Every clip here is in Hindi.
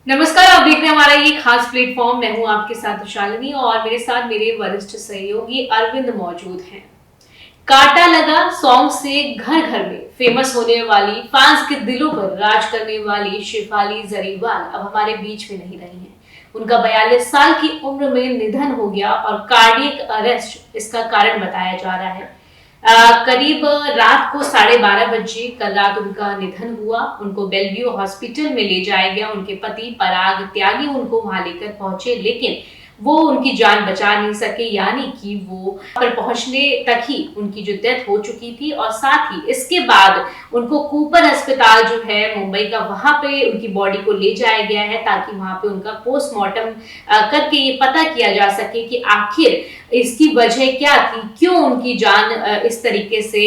नमस्कार, आप देख रहे हैं हमारा ये खास प्लेटफॉर्म। मैं हूं आपके साथ शालिनी और मेरे साथ मेरे वरिष्ठ सहयोगी अरविंद मौजूद हैं। कांटा लगा सॉन्ग से घर घर में फेमस होने वाली, फैंस के दिलों पर राज करने वाली शेफाली जरीवाल अब हमारे बीच में नहीं रही हैं। उनका 42 साल की उम्र में निधन हो गया और कार्डियक अरेस्ट इसका कारण बताया जा रहा है। करीब रात को 12:30 बजे कल रात उनका निधन हुआ। उनको बेलव्यू हॉस्पिटल में ले जाया गया। उनके पति पराग त्यागी उनको वहां लेकर पहुंचे, लेकिन वो उनकी जान बचा नहीं सके, यानी कि वो पर पहुंचने तक ही उनकी जो डेथ हो चुकी थी। और साथ ही इसके बाद उनको कूपर अस्पताल जो है मुंबई का, वहां पे उनकी बॉडी को ले जाया गया है ताकि वहां पे उनका पोस्टमार्टम करके ये पता किया जा सके कि आखिर इसकी वजह क्या थी, क्यों उनकी जान इस तरीके से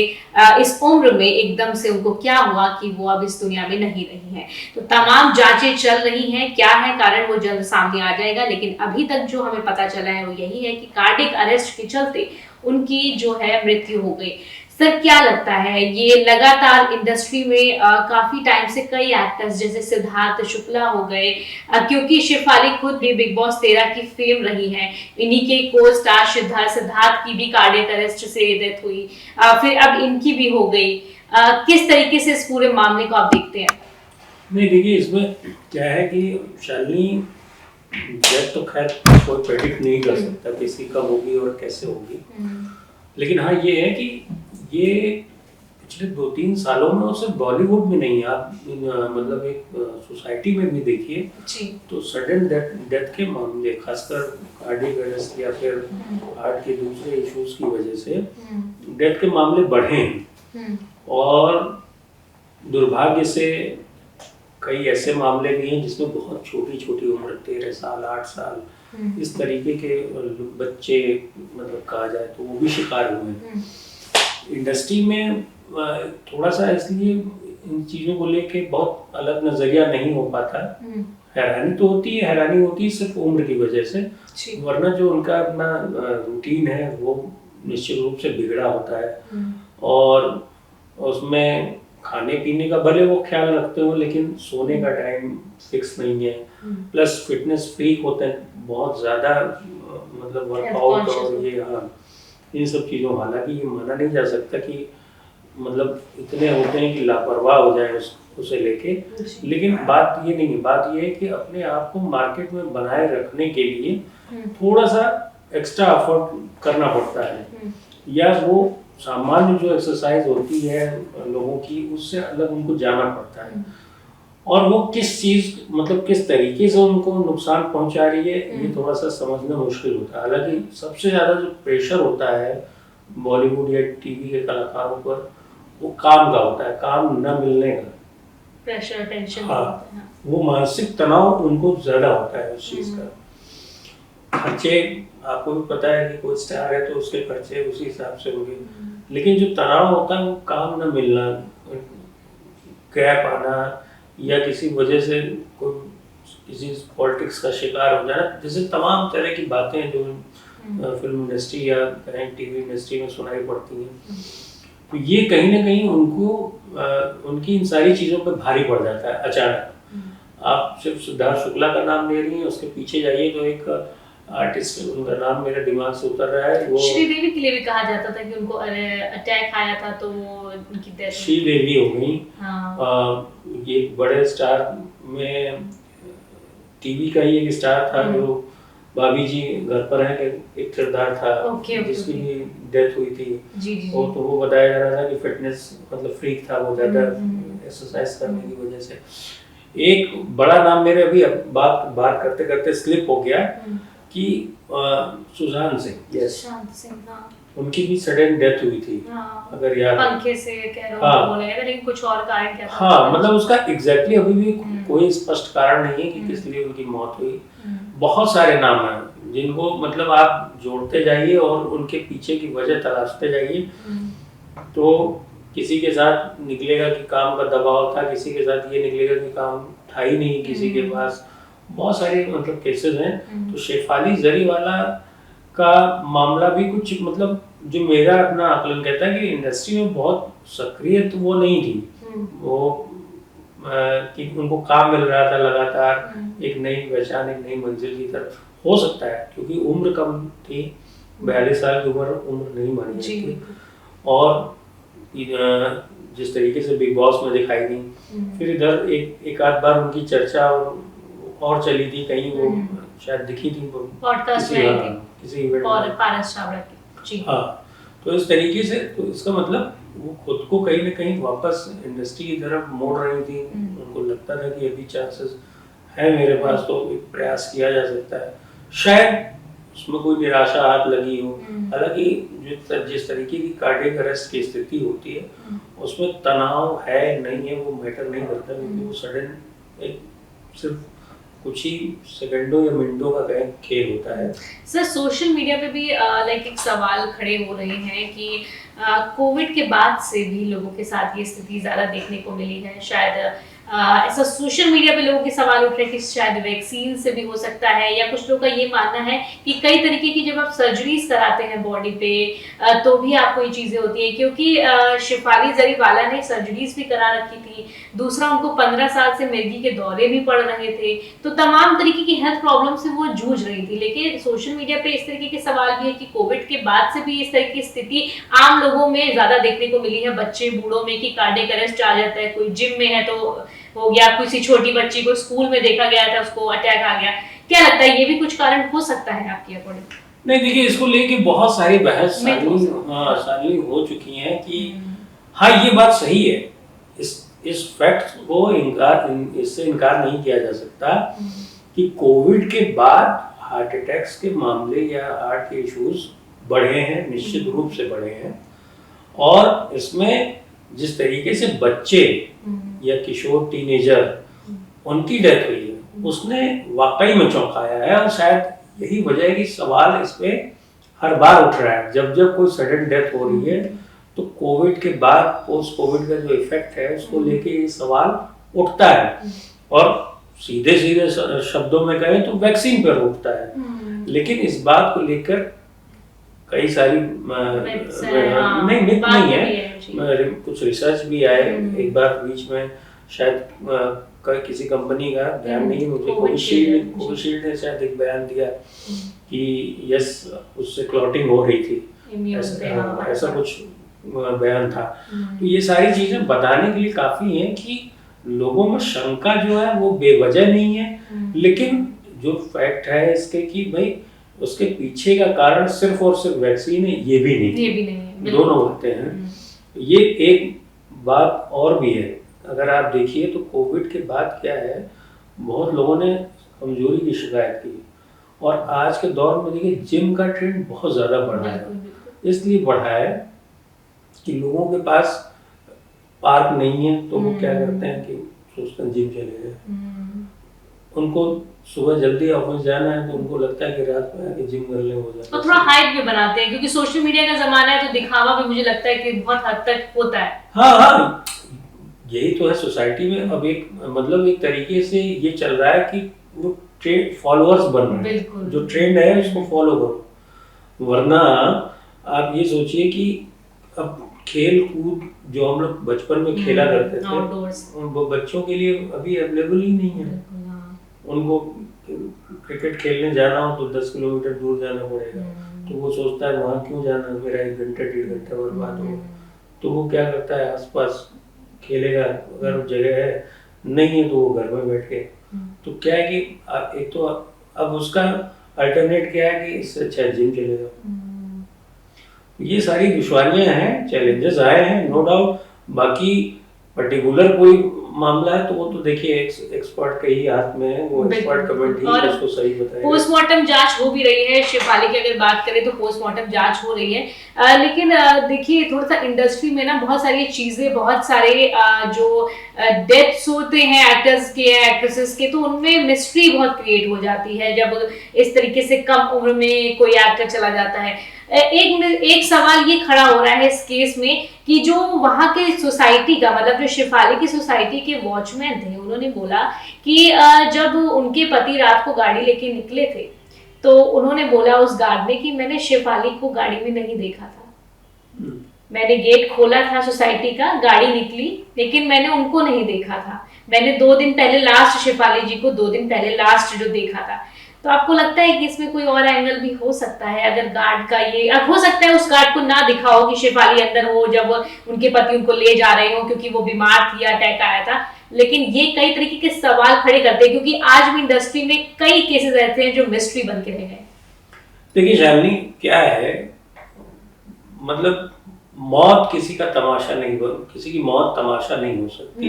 इस उम्र में एकदम से उनको क्या हुआ कि वो अब इस दुनिया में नहीं रही हैं। तो तमाम जांचें चल रही हैं, क्या है कारण वो जल्द सामने आ जाएगा। लेकिन अभी तक जो हमें पता चला है वो यही है कि कार्डियक अरेस्ट के चलते उनकी जो है मृत्यु हो गई। सर, क्या लगता है, ये लगातार इंडस्ट्री में काफी टाइम से कई एक्टर्स जैसे सिद्धार्थ शुक्ला हो गए, क्योंकि शेफाली खुद भी बिग बॉस 13 की फेम रही है, इन्हीं के को स्टार सिद्धार्थ की भी कार्डियक अरेस्ट से डेथ हुई, फिर अब इनकी भी हो गई। किस तरीके से इस पूरे मामले को आप देखते हैं? नहीं, देखिए इसमें क्या है कि शालिनी डेथ तो खैर कोई प्रेडिक्ट नहीं कर सकता किसी कब होगी और कैसे होगी। लेकिन हाँ, ये है कि ये पिछले 2-3 सालों में सिर्फ बॉलीवुड में नहीं, आप मतलब एक सोसाइटी में भी देखिए तो सडन डेथ के मामले, खासकर कार्डियक अरेस्ट या फिर हार्ट के दूसरे इश्यूज की वजह से डेथ के मामले बढ़े हैं। और दुर्भाग्य से कई ऐसे मामले भी हैं जिसमें बहुत छोटी छोटी उम्र, 13 साल 8 साल इस तरीके के बच्चे, मतलब कहा जाए तो वो भी शिकार हुए हैं। इंडस्ट्री में थोड़ा सा इसलिए इन चीज़ों को लेके बहुत अलग नजरिया नहीं हो पाता। हैरानी तो होती है, हैरानी होती है सिर्फ उम्र की वजह से, वरना जो उनका अपना रूटीन है वो निश्चित रूप से बिगड़ा होता है। और उसमें खाने पीने का भले वो ख्याल रखते हो, लेकिन सोने का टाइम फिक्स नहीं है। प्लस फिटनेस फ्रीक होते हैं बहुत ज़्यादा, मतलब वर्कआउट और ये, हाँ, इन सब चीज़ों, हालांकि ये माना नहीं जा सकता कि मतलब इतने होते हैं कि लापरवाह हो जाए उसे लेके। लेकिन बात ये नहीं है, बात ये है कि अपने आप को मार्केट में बनाए रखने के लिए थोड़ा सा एक्स्ट्रा एफर्ट करना पड़ता है, या वो सामान्य जो एक्सरसाइज होती है लोगों की उससे अलग उनको जाना पड़ता है। और वो किस चीज़, मतलब किस तरीके से उनको नुकसान पहुंचा रही है, ये थोड़ा सा समझना मुश्किल होता है। हालांकि सबसे ज़्यादा जो प्रेशर होता है बॉलीवुड या टीवी के कलाकारों पर, वो काम का होता है, काम न मिलने का प्रेशर, टेंशन। हाँ, वो मानसिक तनाव उनको ज़्यादा होता है उस चीज़ का। खर्चे आपको भी पता है कि कोई स्टार है तो उसके खर्चे उसी हिसाब से होंगे, लेकिन जो तनाव होता है वो काम न मिलना, गैप आना, या किसी वजह से कोई किसी पॉलिटिक्स का शिकार हो जाना, जैसे तमाम तरह की बातें जो फिल्म इंडस्ट्री या कहीं टीवी इंडस्ट्री में सुनाई पड़ती हैं, तो ये कहीं ना कहीं उनको उनकी इन सारी चीज़ों पर भारी पड़ जाता है अचानक। आप सिर्फ सिद्धार्थ शुक्ला का नाम ले रही हैं, उसके पीछे जाइए तो एक आर्टिस्ट, उनका नाम मेरे दिमाग से उतर रहा है, वो श्रीदेवी के लिए भी कहा जाता था कि उनको अटैक आया था तो वो उनकी डेथ, श्रीदेवी हो गई। हाँ। ये बड़े स्टार में टीवी का ही एक स्टार था जो भाभी जी घर पर है, एक किरदार था जिसकी भी डेथ हुई थी। तो वो बताया जा रहा था कि फिटनेस मतलब फ्रीक था वो, ज़्यादा एक्सरसाइज करने की वजह से। एक बड़ा नाम मेरे अभी बात करते करते स्लिप हो गया कि सुशांत सिंह, उनकी भी सडन डेथ हुई थी। अगर याद, पंखे से कह रहा हूं, बोला गया, लेकिन कुछ और कारण क्या था? हाँ, मतलब उसका एग्जैक्टली अभी भी कोई स्पष्ट कारण नहीं है कि किस लिए उनकी मौत हुई। बहुत सारे नाम हैं जिनको मतलब आप जोड़ते जाइए और उनके पीछे की वजह तलाशते जाइए, तो किसी के साथ निकलेगा कि काम का दबाव था, किसी के साथ ये निकलेगा कि काम था ही नहीं किसी के पास। बहुत सारे मतलब केसेस हैं। तो शेफाली जरीवाला का मामला भी कुछ, मतलब जो मेरा अपना आकलन कहता है कि इंडस्ट्री में बहुत सक्रिय तो वो नहीं थी, वो कि उनको काम मिल रहा था लगातार, एक नई पहचान, एक नई मंजिल की तरफ। हो सकता है क्योंकि उम्र कम थी, 42 साल की उम्र नहीं मानी जाती। और जिस तरीके से बिग बॉस में दिखाई दी, फिर इधर एक आध बार उनकी चर्चा और चली थी कहीं, वो शायद दिखी थी किसी इवेंट में, पारस छाबड़ा की। हाँ, तो इस तरीके से, तो इसका मतलब वो खुद को कहीं ना कहीं वापस इंडस्ट्री की तरफ मोड़ रही थी। उनको लगता था कि अभी चांसेस है मेरे पास, तो एक प्रयास किया जा सकता है। शायद उसमें कोई निराशा हाथ लगी हो। हालांकि जिस तरीके की कार्डियक अरेस्ट की स्थिति होती है, उसमें तनाव है नहीं है वो मैटर नहीं करता, क्योंकि वो सडन एक सिर्फ कुछ ही सेकंडों या मिनटों का खेल होता है। सर, सोशल मीडिया पे भी एक सवाल खड़े हो रहे हैं कि कोविड के बाद से भी लोगों के साथ ये स्थिति ज़्यादा देखने को मिली है। शायद ऐसा सोशल मीडिया पे लोगों के सवाल उठ रहे हैं कि शायद वैक्सीन से भी हो सकता है, या कुछ लोगों का ये मानना है कि कई तरीके की जब आप सर्जरीज कराते हैं बॉडी पे तो भी आपको ये चीज़ें होती है, क्योंकि शेफाली जरीवाला ने सर्जरीज भी करा रखी थी। दूसरा, उनको 15 साल से मिर्गी के दौरे भी पड़ रहे थे, तो तमाम तरीके की हेल्थ प्रॉब्लम से वो जूझ रही थी। लेकिन सोशल मीडिया पे इस तरीके के सवाल भी है कि कोविड के बाद से भी इस तरह की स्थिति आम लोगों में ज्यादा देखने को मिली है, बच्चे बूढ़ों में, कि कार्डियक अरेस्ट आ जाता है, कोई जिम में है तो हो गया, किसी छोटी बच्ची को स्कूल में देखा गया था उसको अटैक आ गया। क्या लगता है, ये भी कुछ कारण हो सकता है आपके अकॉर्डिंग? नहीं, देखिए, इसको लेके बहुत सारी बहस साली हो चुकी हैं कि हाँ, ये बात सही है, इस फैक्ट को इससे इनकार नहीं किया जा सकता कि कोविड के बाद हार्ट अटैक्स के मामले या हार्ट के इश्यूज बढ़े हैं, निश्चित रूप से बढ़े हैं। और इसमें जिस तरीके से बच्चे या किशोर टीनेजर उनकी डेथ हुई है, उसने वाकई में चौंकाया है। और शायद यही वजह है कि सवाल इस पे हर बार उठ रहा है। जब जब कोई सडन डेथ हो रही है तो कोविड के बाद पोस्ट कोविड का जो इफेक्ट है उसको लेके ये सवाल उठता है। और सीधे सीधे शब्दों में कहें तो वैक्सीन पर उठता है। लेकिन इस बात को लेकर कई सारी नहीं है, कुछ रिसर्च भी आए एक बार बीच में, शायद किसी कंपनी का, ध्यान नहीं मुझे, कोविशील्ड ने शायद एक बयान दिया कि यस, उससे क्लॉटिंग हो रही थी, ऐसा कुछ बयान था। तो ये सारी चीजें बताने के लिए काफी हैं कि लोगों में शंका जो है वो बेवजह नहीं है, लेकिन जो फैक्ट है इसके कि भाई उसके पीछे का कारण सिर्फ और सिर्फ वैक्सीन है, ये भी नहीं है, दोनों होते हैं। ये एक बात और भी है, अगर आप देखिए तो कोविड के बाद क्या है, बहुत लोगों ने कमजोरी की शिकायत की। और आज के दौर में देखिए जिम का ट्रेंड बहुत ज़्यादा बढ़ा है। इसलिए बढ़ा है कि लोगों के पास पार्क नहीं है, तो वो क्या करते हैं कि सोचते हैं जिम चले जाए। उनको सुबह जल्दी ऑफिस जाना है तो उनको लगता है कि रात में आके जिम कर ले, हो जाता है। और थोड़ा हाइप भी बनाते हैं, क्योंकि सोशल मीडिया का जमाना है तो दिखावा भी मुझे लगता है कि बहुत हद तक होता है। हाँ, यही तो है सोसाइटी में। अब एक तरीके से ये चल रहा है कि वो ट्रेंड फॉलोअर्स बन रहे हैं, जो ट्रेंड है उसको फॉलो करो। वरना आप ये सोचिए कि अब खेल कूद जो हम लोग बचपन में खेला करते थे, वो बच्चों के लिए अभी अवेलेबल ही नहीं है। उनको क्रिकेट खेलने जाना हो तो 10 किलोमीटर दूर जाना पड़ेगा, तो वो सोचता है वहाँ क्यों जाना, मेरा 1 घंटा 1.5 घंटा बर्बाद हो। तो वो क्या करता है, आसपास खेलेगा, अगर जगह है नहीं है तो वो घर में बैठ के। तो क्या है कि एक तो अब उसका अल्टरनेट क्या है कि इससे अच्छा जिम चलेगा। ये सारी दुश्वारियां हैं, चैलेंजेस आए हैं, नो डाउट। बाकी पर्टिकुलर कोई मामला है तो वो तो देखिए एक्सपर्ट के ही हाथ में है, वो एक्सपर्ट कमेंट ही उसको सही बताएगा। पोस्टमार्टम जांच हो भी रही है, शेफाली की अगर बात करें तो पोस्टमार्टम जांच हो रही है। लेकिन देखिए थोड़ा सा इंडस्ट्री में ना बहुत सारी चीजें, बहुत सारे जो डेथ्स होते हैं एक्टर्स के, एक्ट्रेसेस के, तो उनमें मिस्ट्री बहुत क्रिएट हो जाती है जब इस तरीके से कम उम्र में कोई एक्टर चला जाता है। एक सवाल ये खड़ा हो रहा है इस केस में कि जो वहां के सोसाइटी का, मतलब जो शेफाली की सोसाइटी के वॉचमैन थे, उन्होंने बोला कि जब उनके पति रात को गाड़ी लेके निकले थे तो उन्होंने बोला उस गार्ड ने कि मैंने शेफाली को गाड़ी में नहीं देखा था, मैंने गेट खोला था सोसाइटी का, गाड़ी निकली, लेकिन मैंने उनको नहीं देखा था। मैंने 2 दिन पहले लास्ट शेफाली जी को 2 दिन पहले लास्ट जो देखा था, तो आपको लगता है कि इसमें कोई और एंगल भी हो सकता है? अगर गार्ड का ये अब हो सकता है उस गार्ड को ना दिखा हो कि शेफाली अंदर हो जब उनके पति उनको ले जा रहे हो क्योंकि वो बीमार थी या अटैक आया था, लेकिन ये कई तरीके के सवाल खड़े करते हैं क्योंकि आज भी इंडस्ट्री में कई केसेस ऐसे हैं जो मिस्ट्री बन के रह गए। देखिए शालिनी, क्या है, मतलब मौत किसी का तमाशा नहीं हो, किसी की मौत तमाशा नहीं हो सकती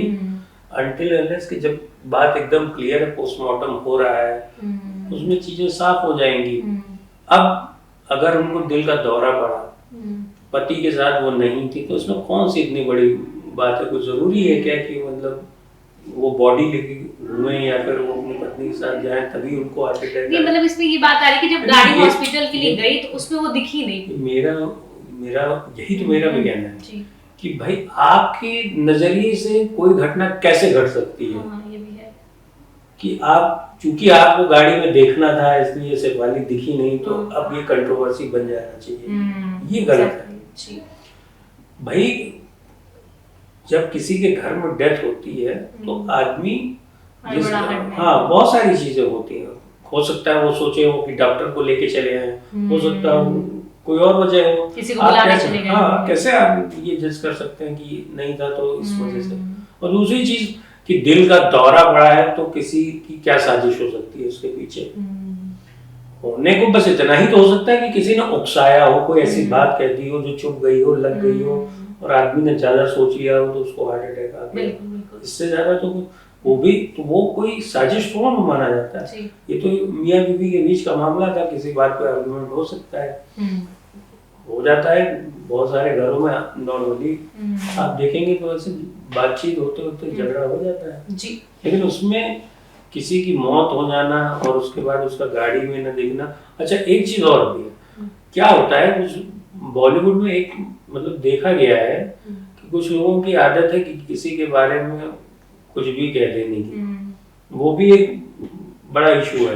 अनटिल अनलेस कि जब बात एकदम क्लियर है, पोस्टमार्टम हो रहा है, उसमें चीजें साफ हो जाएंगी। अब अगर उनको दिल का दौरा पड़ा, पति के साथ वो नहीं थी, तो उसमें कौन सी इतनी बड़ी बात है? कुछ जरूरी है क्या कि मतलब वो बॉडी लेके घूमे या फिर वो अपनी पत्नी के साथ जाए तभी उनको हार्ट अटैक? नहीं, मतलब इसमें ये बात आ रही है कि जब गाड़ी हॉस्पिटल के लिए गई तो उसमें वो दिखी नहीं। मेरा यही तो मेरा भी कहना है कि भाई आपके नजरिए से कोई घटना कैसे घट सकती है? ये भी है कि आप, चूंकि आपको गाड़ी में देखना था इसलिए शेफाली दिखी नहीं, तो अब ये कंट्रोवर्सी बन जाना चाहिए। ये गलत है भाई। जब किसी के घर में डेथ होती है तो आदमी बहुत सारी चीजें होती हैं। हो सकता है वो सोचे हो कि डॉक्टर को लेके चले आए, हो सकता है कोई और वजह हो, किसी को बुलाने चले गए। कैसे आप ये जज कर सकते हैं कि नहीं था तो इस वजह से? और दूसरी चीज कि दिल का दौरा पड़ा है तो किसी की क्या साजिश हो सकती है उसके पीछे? होने को बस इतना ही तो हो सकता है कि किसी ने उकसाया हो, कोई ऐसी बात कह दी हो जो चुप गई हो, लग गई हो, और आदमी ने ज्यादा सोच लिया हो तो उसको हार्ट अटैक आ गया। इससे ज्यादा तो वो कोई साजिश थोड़ा माना जाता है। ये तो मियाँ बीवी के बीच का मामला था, किसी बात पे आर्गुमेंट हो सकता है, हो जाता है बहुत सारे घरों में नॉर्मली। आप देखेंगे तो ऐसे बातचीत होते होते झगड़ा हो जाता है जी। लेकिन उसमें किसी की मौत हो जाना और उसके बाद उसका गाड़ी में न दिखना। अच्छा, एक चीज और भी है, क्या होता है बॉलीवुड में, एक मतलब देखा गया है कि कुछ लोगों की आदत है कि किसी के बारे में कुछ भी कह देने की। वो भी एक बड़ा इशू है।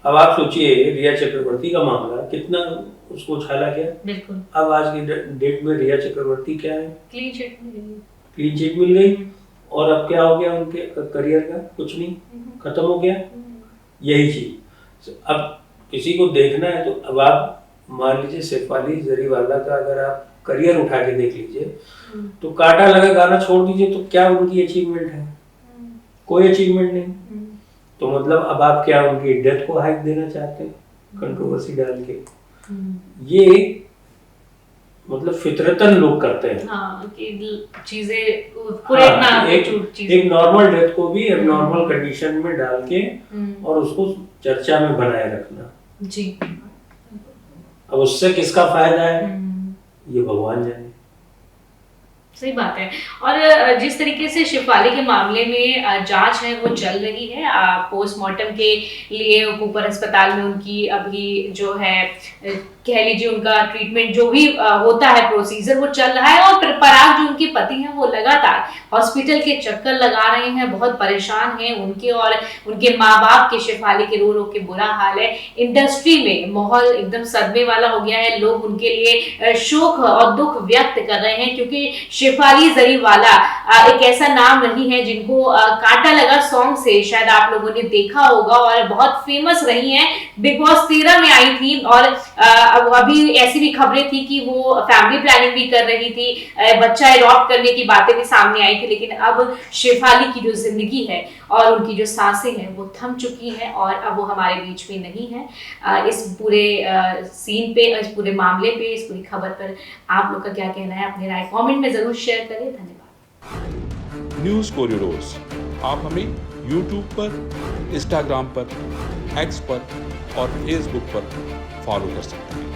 अब आप सोचिए, रिया चक्रवर्ती का मामला कितना उसको उछाला गया। बिल्कुल। अब आज की डेट में रिया चक्रवर्ती क्या है? क्लीन चिट मिल गई। और अब क्या हो गया उनके करियर का? कुछ नहीं, खत्म हो गया। यही चीज अब किसी को देखना है तो अब आप मान लीजिए शेफाली जरीवाला का अगर आप करियर उठा के देख लीजिए तो काटा लगा गाना छोड़ दीजिए, तो क्या उनकी अचीवमेंट है? कोई अचीवमेंट नहीं। तो मतलब अब आप क्या उनकी डेथ को हाइप देना चाहते हैं कंट्रोवर्सी डाल के? ये मतलब फितरतन लोग करते हैं। कि चीजें पूरे एक नॉर्मल डेथ को भी एबनॉर्मल कंडीशन में डाल के और उसको चर्चा में बनाए रखना जी। अब उससे किसका फायदा है ये भगवान जाने। सही बात है। और जिस तरीके से शेफाली के मामले में जांच है वो चल रही है, पोस्टमार्टम के लिए कूपर अस्पताल में उनकी अभी जो है कह लीजिए उनका ट्रीटमेंट जो भी होता है प्रोसीजर वो चल रहा है। और पराग जो उनके पति हैं वो लगातार हॉस्पिटल के चक्कर लगा रहे हैं, बहुत परेशान हैं। उनके और उनके माँ बाप के शेफाली के रो रो के बुरा हाल है। इंडस्ट्री में माहौल एकदम सदमे वाला हो गया है। लोग उनके लिए शोक और दुख व्यक्त कर रहे हैं क्योंकि शेफाली जरीवाला एक ऐसा नाम रही है जिनको काटा लगा सॉन्ग से शायद आप लोगों ने देखा होगा और बहुत फेमस रही हैं। बिग बॉस 13 में आई थी और अभी ऐसी भी खबरें थी कि वो फैमिली प्लानिंग भी कर रही थी, बच्चा अडॉप्ट करने की बातें भी सामने आई थी। लेकिन अब शेफाली की जो जिंदगी है और उनकी जो सांसें हैं वो थम चुकी हैं और अब वो हमारे बीच में नहीं है। इस पूरे सीन पे, इस पूरे मामले पे, इस पूरी खबर पर आप लोग का क्या कहना है? अपनी राय कमेंट में जरूर शेयर करें। धन्यवाद। न्यूज़ कोरिडोर्स आप हमें YouTube पर, Instagram पर, X पर और Facebook पर फॉलो कर सकते हैं।